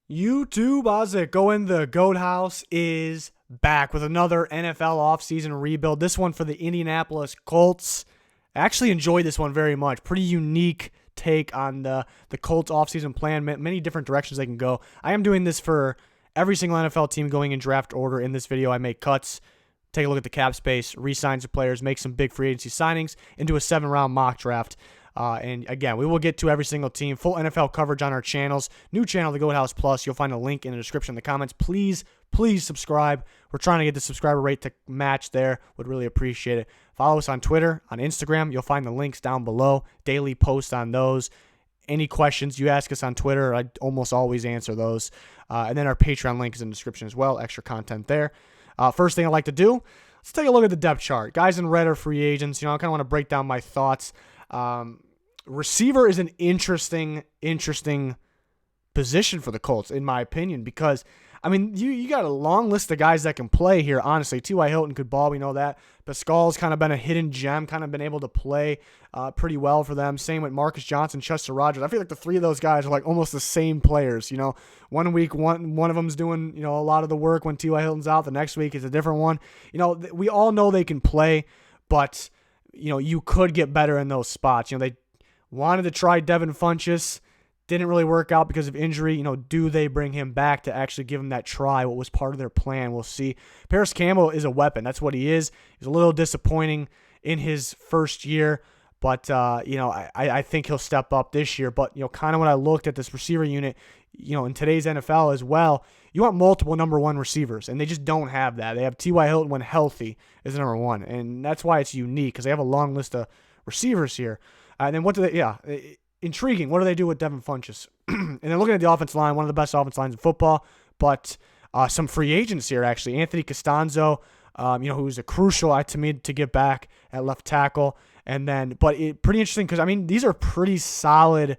YouTube, how's it going? The Goat House is back with another NFL offseason rebuild. This one for the Indianapolis Colts. I actually enjoyed this one very much. Pretty unique take on the Colts offseason plan. Many different directions they can go. I am doing this for every single NFL team going in draft order. In this video, I make cuts, take a look at the cap space, re-sign some players, make some big free agency signings, into a 7-round mock draft. And again, we will get to every single team. Full NFL coverage on our channels. New channel, the Goat House Plus. You'll find a link in the description in the comments. Please subscribe. We're trying to get the subscriber rate to match there. Would really appreciate it. Follow us on Twitter, on Instagram. You'll find the links down below. Daily posts on those. Any questions you ask us on Twitter, I almost always answer those. And then our Patreon link is in the description as well. Extra content there. First thing I'd like to do, let's take a look at the depth chart. Guys in red are free agents. I kind of want to break down my thoughts. Receiver is an interesting position for the Colts, in my opinion, because, I mean, you got a long list of guys that can play here, honestly. T.Y. Hilton could ball, we know that. Pascal's kind of been a hidden gem, kind of been able to play pretty well for them. Same with Marcus Johnson, Chester Rogers. I feel like the three of those guys are like almost the same players. 1 week, one of them's doing, a lot of the work when T.Y. Hilton's out. The next week is a different one. We all know they can play, but, you could get better in those spots. They wanted to try Devin Funchess. Didn't really work out because of injury. Do they bring him back to actually give him that try? What was part of their plan? We'll see. Paris Campbell is a weapon. That's what he is. He's a little disappointing in his first year, but, I think he'll step up this year. But, kind of when I looked at this receiver unit, in today's NFL as well, you want multiple number one receivers, and they just don't have that. They have T.Y. Hilton when healthy is number one, and that's why it's unique because they have a long list of receivers here. And then what do they, intriguing. What do they do with Devin Funchess? And then looking at the offense line, one of the best offense lines in football, but some free agents here, actually. Anthony Costanzo, who's a crucial to me to get back at left tackle. And then, pretty interesting because, these are pretty solid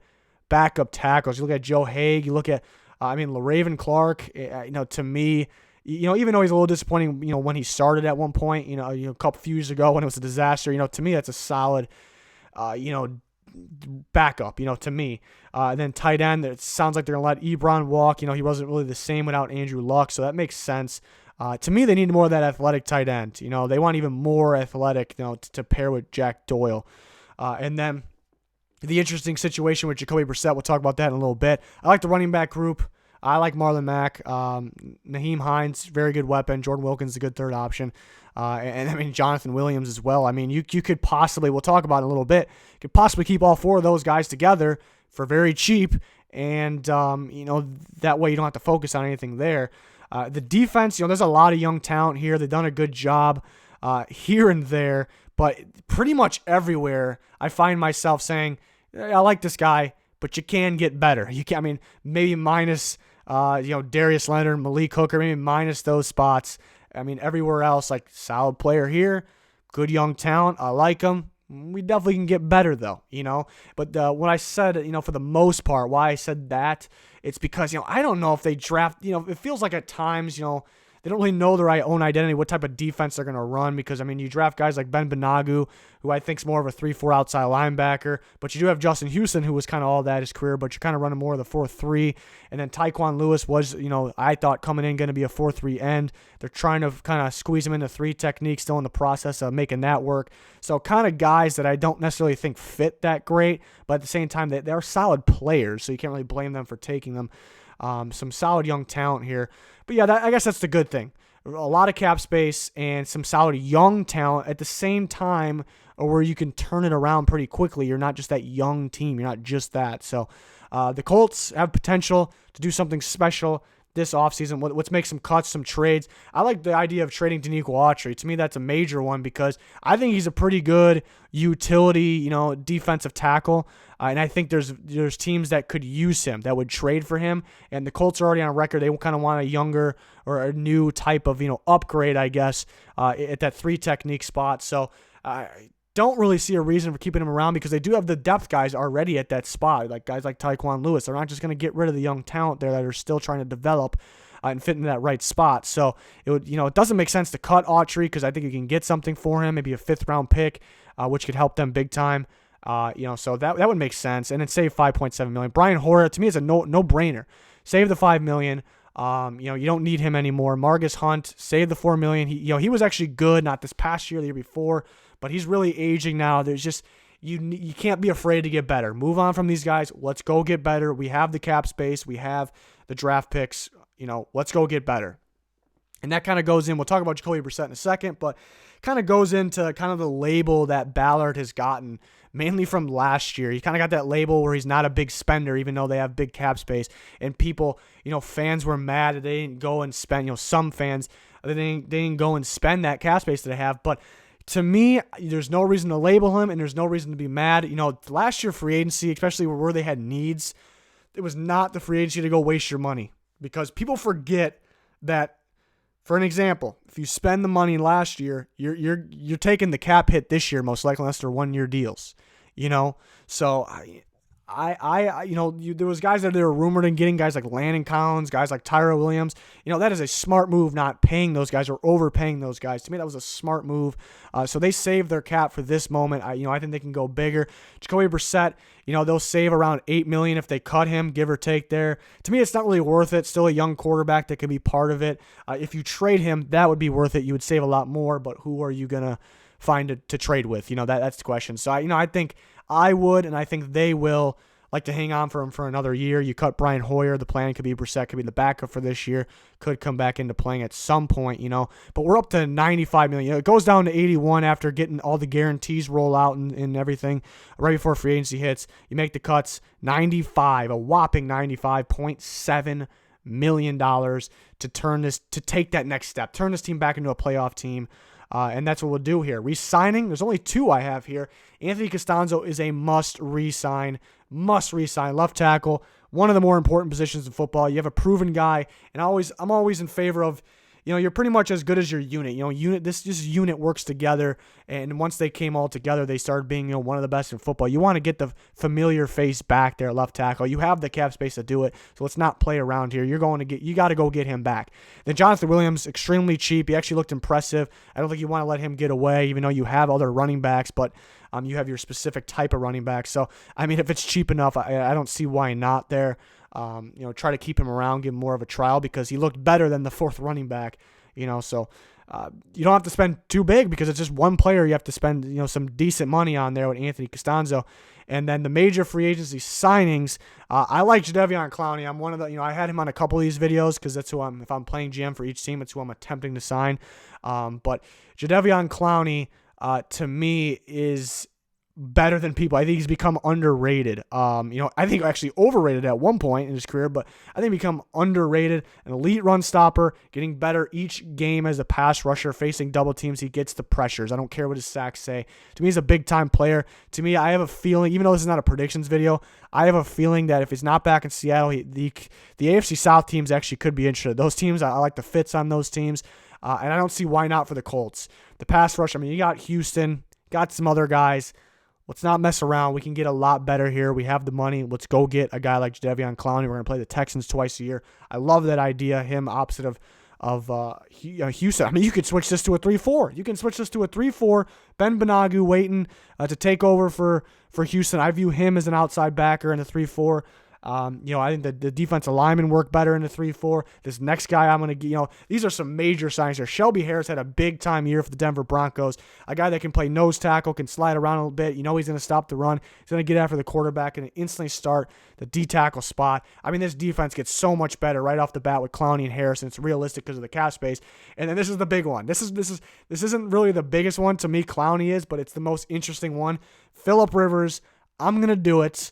backup tackles. You look at Joe Haig, you look at, LaRaven Clark, to me, even though he's a little disappointing, when he started at one point, a couple few years ago when it was a disaster, to me, that's a solid, backup, to me. And then tight end, it sounds like they're going to let Ebron walk. He wasn't really the same without Andrew Luck, so that makes sense. To me, they need more of that athletic tight end. They want even more athletic, to pair with Jack Doyle. And then the interesting situation with Jacoby Brissett, we'll talk about that in a little bit. I like the running back group. I like Marlon Mack. Naheem Hines, very good weapon. Jordan Wilkins is a good third option. And Jonathan Williams as well. You could possibly, we'll talk about it in a little bit, could possibly keep all four of those guys together for very cheap. And, that way you don't have to focus on anything there. The defense, there's a lot of young talent here. They've done a good job here and there. But pretty much everywhere, I find myself saying, I like this guy, but you can get better. You can, maybe minus, Darius Leonard, Malik Hooker, maybe minus those spots. Everywhere else, like solid player here, good young talent. I like him. We definitely can get better though, But what I said, for the most part, why I said that, it's because, I don't know if they draft, it feels like at times, they don't really know their own identity, what type of defense they're going to run because, you draft guys like Ben Banogu, who I think is more of a 3-4 outside linebacker, but you do have Justin Houston, who was kind of all that his career, but you're kind of running more of the 4-3, and then Tyquan Lewis was, I thought coming in going to be a 4-3 end. They're trying to kind of squeeze him into 3 technique, still in the process of making that work. So kind of guys that I don't necessarily think fit that great, but at the same time, they're solid players, so you can't really blame them for taking them. Some solid young talent here. But yeah, I guess that's the good thing. A lot of cap space and some solid young talent at the same time where you can turn it around pretty quickly. You're not just that young team. You're not just that. So the Colts have potential to do something special this offseason. Let's make some cuts, some trades. I like the idea of trading Danico Autry. To me, that's a major one because I think he's a pretty good utility, defensive tackle. And I think there's teams that could use him, that would trade for him. And the Colts are already on record. They kind of want a younger or a new type of, upgrade, I guess, at that 3 technique spot. So I don't really see a reason for keeping him around because they do have the depth guys already at that spot, like guys like Tyquan Lewis. They're not just going to get rid of the young talent there that are still trying to develop and fit into that right spot. So it would, it doesn't make sense to cut Autry because I think you can get something for him, maybe a 5th round pick, which could help them big time. So that would make sense, and then save $5.7 million. Brian Hoyer, to me, is a no-brainer. save the $5 million. You don't need him anymore. Margus Hunt, save the $4 million. He was actually good, not this past year, the year before, but he's really aging now. There's just you can't be afraid to get better. Move on from these guys. Let's go get better. We have the cap space. We have the draft picks. Let's go get better. And that kind of goes in. We'll talk about Jacoby Brissett in a second, but kind of goes into kind of the label that Ballard has gotten, mainly from last year. He kind of got that label where he's not a big spender, even though they have big cap space. And people, fans were mad that they didn't go and spend, some fans, they didn't go and spend that cap space that they have. But to me, there's no reason to label him, and there's no reason to be mad. Last year free agency, especially where they had needs, it was not the free agency to go waste your money, because people forget that. For an example, if you spend the money last year, you're taking the cap hit this year most likely, unless they're 1-year deals. So there was guys that they were rumored in getting, guys like Landon Collins, guys like Tyra Williams. That is a smart move, not paying those guys or overpaying those guys. To me, that was a smart move. So they saved their cap for this moment. I think they can go bigger. Jacoby Brissett, they'll save around $8 million if they cut him, give or take there. To me, it's not really worth it. Still a young quarterback that could be part of it. If you trade him, that would be worth it. You would save a lot more, but who are you going to find to trade with? That's the question. So, I think I would, and I think they will like to hang on for him for another year. You cut Brian Hoyer. The plan could be Brissett could be the backup for this year. Could come back into playing at some point, But we're up to $95 million. It goes down to 81 after getting all the guarantees roll out and everything right before free agency hits. You make the cuts, a whopping $95.7 million to take that next step, turn this team back into a playoff team. And that's what we'll do here. Re-signing, there's only 2 I have here. Anthony Costanzo is a must re-sign. Left tackle, one of the more important positions in football. You have a proven guy, and I'm always in favor of, you're pretty much as good as your unit. This unit works together, and once they came all together, they started being one of the best in football. You want to get the familiar face back there, left tackle. You have the cap space to do it, so let's not play around here. You got to go get him back. Then Jonathan Williams, extremely cheap. He actually looked impressive. I don't think you want to let him get away, even though you have other running backs, but you have your specific type of running back. So, if it's cheap enough, I don't see why not there. Try to keep him around, give him more of a trial, because he looked better than the 4th running back, so you don't have to spend too big, because it's just one player you have to spend, some decent money on there with Anthony Costanzo. And then the major free agency signings, I like Jadeveon Clowney. I'm one of the, I had him on a couple of these videos because that's who if I'm playing GM for each team, it's who I'm attempting to sign. But Jadeveon Clowney, to me, is better than people. I think he's become underrated. I think actually overrated at one point in his career, but I think become underrated. An elite run stopper, getting better each game as a pass rusher, facing double teams. He gets the pressures. I don't care what his sacks say. To me, he's a big-time player. To me, I have a feeling, even though this is not a predictions video, I have a feeling that if he's not back in Seattle, the AFC South teams actually could be interested. Those teams, I like the fits on those teams, and I don't see why not for the Colts. The pass rush, you got Houston, got some other guys. Let's not mess around. We can get a lot better here. We have the money. Let's go get a guy like Jadeveon Clowney. We're going to play the Texans twice a year. I love that idea, him opposite of Houston. You could switch this to a 3-4. You can switch this to a 3-4. Ben Banogu waiting to take over for Houston. I view him as an outside backer in the 3-4. I think the defensive linemen work better in the 3-4. This next guy I'm going to get, these are some major signs here. Shelby Harris had a big-time year for the Denver Broncos. A guy that can play nose tackle, can slide around a little bit. He's going to stop the run. He's going to get after the quarterback and instantly start the D-tackle spot. This defense gets so much better right off the bat with Clowney and Harris, and it's realistic because of the cap space. And then this is the big one. This isn't really the biggest one to me. Clowney is, but it's the most interesting one. Phillip Rivers, I'm going to do it.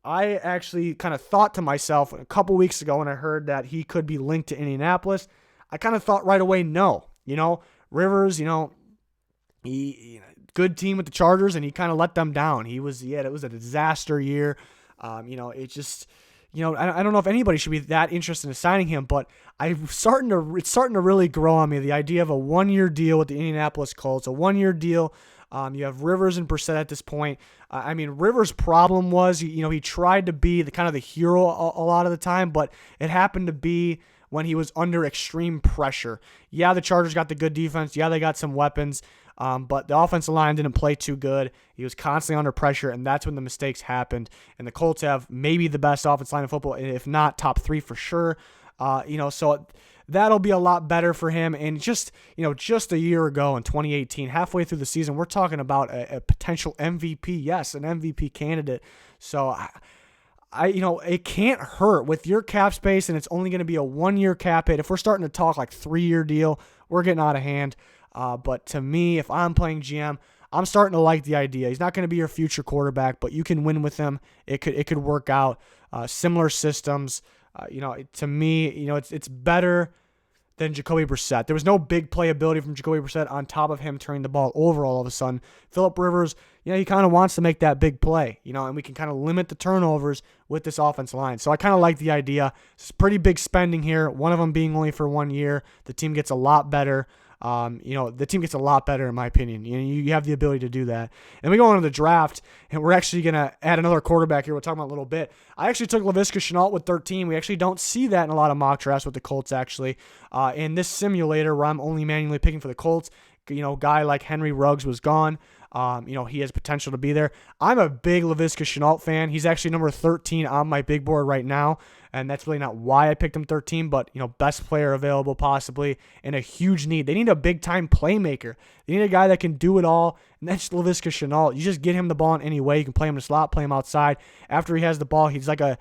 I actually kind of thought to myself a couple weeks ago when I heard that he could be linked to Indianapolis, I kind of thought right away, no. Rivers, he good team with the Chargers, and he kind of let them down. It was a disaster year. It just, I don't know if anybody should be that interested in signing him, but it's starting to really grow on me, the idea of a 1-year deal with the Indianapolis Colts, a 1-year deal. You have Rivers and Brissett at this point. Rivers' problem was, he tried to be the hero a lot of the time, but it happened to be when he was under extreme pressure. Yeah, the Chargers got the good defense. Yeah, they got some weapons. But the offensive line didn't play too good. He was constantly under pressure, and that's when the mistakes happened. And the Colts have maybe the best offensive line in football, if not top 3 for sure. So that'll be a lot better for him. And just a year ago in 2018, halfway through the season, we're talking about a potential MVP. Yes, an MVP candidate. So it can't hurt with your cap space, and it's only going to be a 1-year cap hit. If we're starting to talk like 3-year deal, we're getting out of hand. But to me, if I'm playing GM, I'm starting to like the idea. He's not going to be your future quarterback, but you can win with him. It could work out. Similar systems. To me, it's better than Jacoby Brissett. There was no big playability from Jacoby Brissett on top of him turning the ball over all of a sudden. Phillip Rivers, he kind of wants to make that big play, and we can kind of limit the turnovers with this offensive line. So I kind of like the idea. It's pretty big spending here, one of them being only for 1 year. The team gets a lot better. The team gets a lot better in my opinion. You have the ability to do that. And we go on to the draft, and we're actually going to add another quarterback here. We'll talk about in a little bit. I actually took Laviska Shenault with 13. We actually don't see that in a lot of mock drafts with the Colts actually. In this simulator where I'm only manually picking for the Colts, guy like Henry Ruggs was gone. He has potential to be there. I'm a big Laviska Shenault fan. He's actually number 13 on my big board right now, and that's really not why I picked him 13, but, best player available possibly, and a huge need. They need a big-time playmaker. They need a guy that can do it all, and that's Laviska Shenault. You just get him the ball in any way. You can play him in the slot, play him outside. After he has the ball, he's like a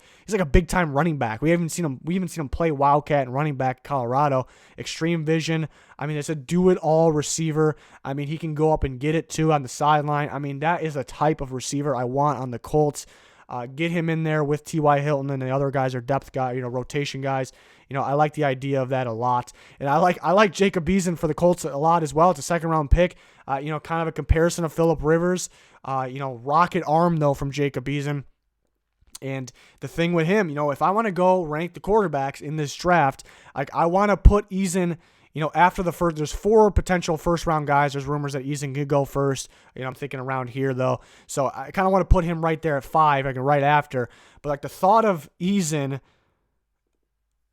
big-time running back. We haven't seen him play Wildcat and running back in Colorado. Extreme vision. It's a do-it-all receiver. He can go up and get it, too, on the sideline. That is a type of receiver I want on the Colts. Get him in there with T.Y. Hilton, and the other guys are depth guys, rotation guys. I like the idea of that a lot. And I like Jacob Eason for the Colts a lot as well. It's a second-round pick. Kind of a comparison of Phillip Rivers. Rocket arm, though, from Jacob Eason. And the thing with him, if I want to go rank the quarterbacks in this draft, I want to put Eason, after the first, there's 4 potential first-round guys. There's rumors that Eason could go first. I'm thinking around here, though. So I kind of want to put him right there at 5, right after. But, the thought of Eason,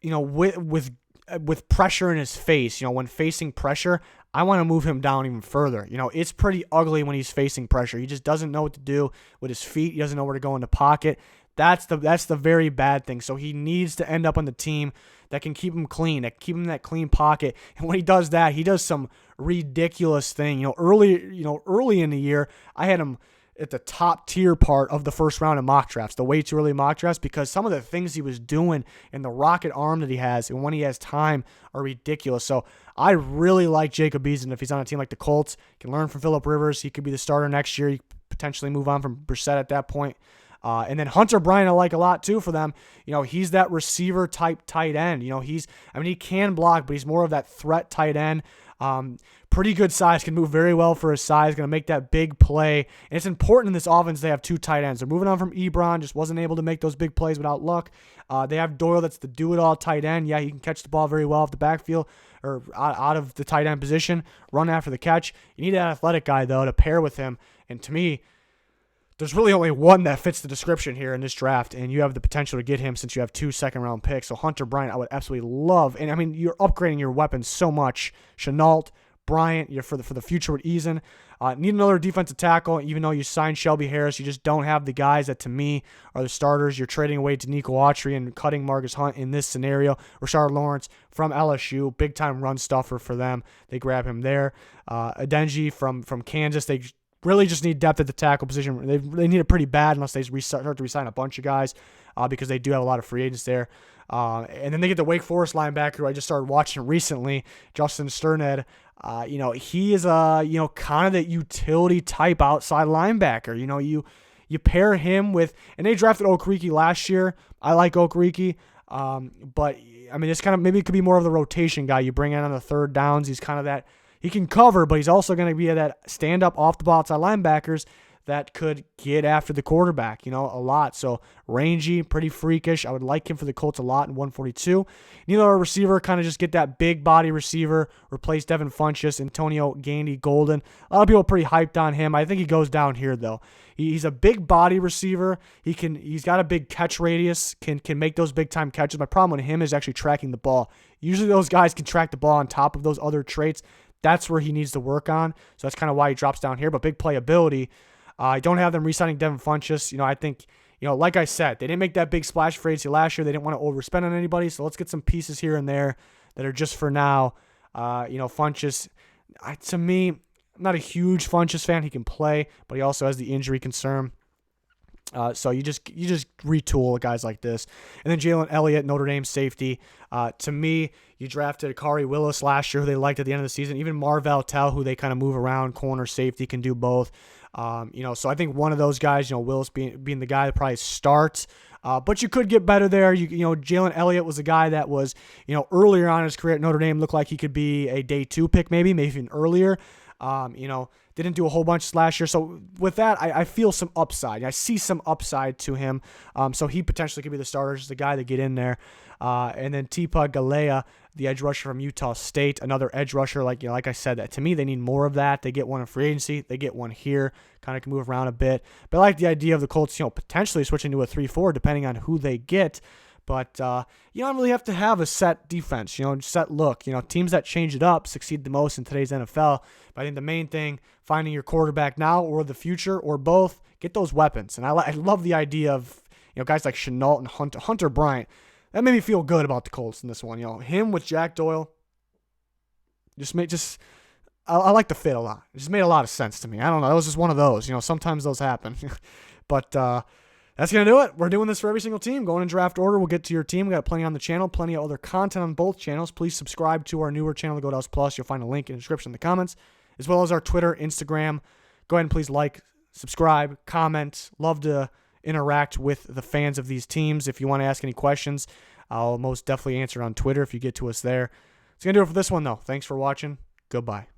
with pressure in his face, when facing pressure, I want to move him down even further. It's pretty ugly when he's facing pressure. He just doesn't know what to do with his feet. He doesn't know where to go in the pocket. That's the very bad thing. So he needs to end up on the team that can keep him clean, that keep him in that clean pocket. And when he does that, he does some ridiculous thing. Early in the year, I had him at the top tier part of the first round of mock drafts, the way too early mock drafts, because some of the things he was doing and the rocket arm that he has and when he has time are ridiculous. So I really like Jacob Eason. If he's on a team like the Colts, can learn from Phillip Rivers. He could be the starter next year. He could potentially move on from Brissett at that point. And then Hunter Bryant I like a lot too for them. He's that receiver type tight end. He can block, but he's more of that threat tight end. Pretty good size, can move very well for his size, going to make that big play. And it's important in this offense they have 2 tight ends. They're moving on from Ebron, just wasn't able to make those big plays without luck. They have Doyle, that's the do-it-all tight end. Yeah, he can catch the ball very well off the backfield or out of the tight end position, run after the catch. You need an athletic guy, though, to pair with him. And to me, there's really only one that fits the description here in this draft, and you have the potential to get him since you have 2 second-round picks. So Hunter Bryant, I would absolutely love. And, you're upgrading your weapons so much. Shenault, Bryant, you're for the future with Eason. Need another defensive tackle. Even though you signed Shelby Harris, you just don't have the guys that, to me, are the starters. You're trading away to Nico Autry and cutting Marcus Hunt in this scenario. Rashard Lawrence from LSU, big-time run stuffer for them. They grab him there. Adenji from Kansas, they really just need depth at the tackle position. They need it pretty bad unless they start to resign a bunch of guys because they do have a lot of free agents there. And then they get the Wake Forest linebacker who I just started watching recently, Justin Sterned. He is kind of that utility type outside linebacker. You pair him with, and they drafted Okereke last year. I like Okereke, but it's kind of, maybe it could be more of the rotation guy you bring in on the third downs. He's kind of that. He can cover, but he's also going to be that stand-up off-the-ball outside linebackers that could get after the quarterback, a lot. So rangy, pretty freakish. I would like him for the Colts a lot in 142. A receiver, kind of just get that big body receiver, replace Devin Funchess, Antonio Gandy Golden. A lot of people are pretty hyped on him. I think he goes down here, though. He's a big body receiver. He's got a big catch radius, can make those big-time catches. My problem with him is actually tracking the ball. Usually those guys can track the ball on top of those other traits. That's where he needs to work on. So that's kind of why he drops down here. But big playability. I don't have them re-signing Devin Funchess. I think, like I said, they didn't make that big splash for agency last year. They didn't want to overspend on anybody. So let's get some pieces here and there that are just for now. Funchess, to me, I'm not a huge Funchess fan. He can play, but he also has the injury concern. So you just retool guys like this. And then Jalen Elliott, Notre Dame safety. To me, you drafted Akari Willis last year, who they liked at the end of the season. Even Marvell Tell, who they kind of move around, corner safety, can do both. So I think one of those guys, Willis being the guy that probably starts. But you could get better there. Jalen Elliott was a guy that was, earlier on in his career at Notre Dame, looked like he could be a day 2 pick, maybe even earlier. Didn't do a whole bunch last year. So with that, I feel some upside. I see some upside to him. So he potentially could be the starter, just a guy to get in there. And then Tipa Galea, the edge rusher from Utah State, another edge rusher. Like I said, to me, they need more of that. They get one in free agency. They get one here. Kind of can move around a bit. But I like the idea of the Colts, potentially switching to a 3-4 depending on who they get. But you don't really have to have a set defense, set look. Teams that change it up succeed the most in today's NFL. But I think the main thing, finding your quarterback now or the future or both, get those weapons. And I love the idea of guys like Chenault and Hunter Bryant. That made me feel good about the Colts in this one. Him with Jack Doyle, I like the fit a lot. It just made a lot of sense to me. I don't know. That was just one of those. Sometimes those happen. But that's going to do it. We're doing this for every single team. Going in draft order, we'll get to your team. We got plenty on the channel, plenty of other content on both channels. Please subscribe to our newer channel, the Go Dows Plus. You'll find a link in the description in the comments, as well as our Twitter, Instagram. Go ahead and please like, subscribe, comment. Love to interact with the fans of these teams. If you want to ask any questions, I'll most definitely answer on Twitter if you get to us there. It's going to do it for this one, though. Thanks for watching. Goodbye.